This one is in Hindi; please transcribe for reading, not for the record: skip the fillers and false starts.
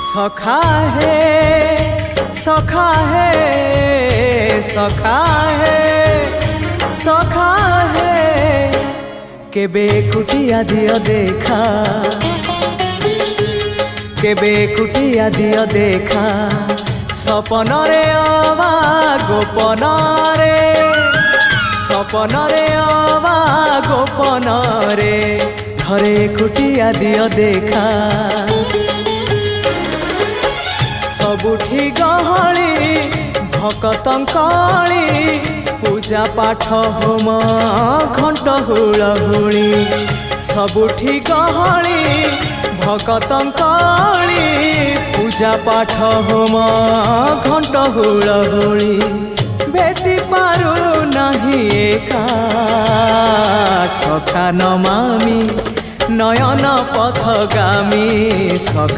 सखा है सखा है सखा है सखा है केबे कुटिया दियो देखा केबे कुटिया दियो देखा सपन रे अवा गोपन रे सपन रे अवा गोपन रे थरे कुटिया दियो देखा सबुठी गहली भकतंकली पूजा पाठ होम घंट हुलहुली सबुठी गहली भकतंकली पूजा पाठ होम घंट हुलहुली भेटी पारु नहीं एका सखा नमामि नयन पथगामी सखा।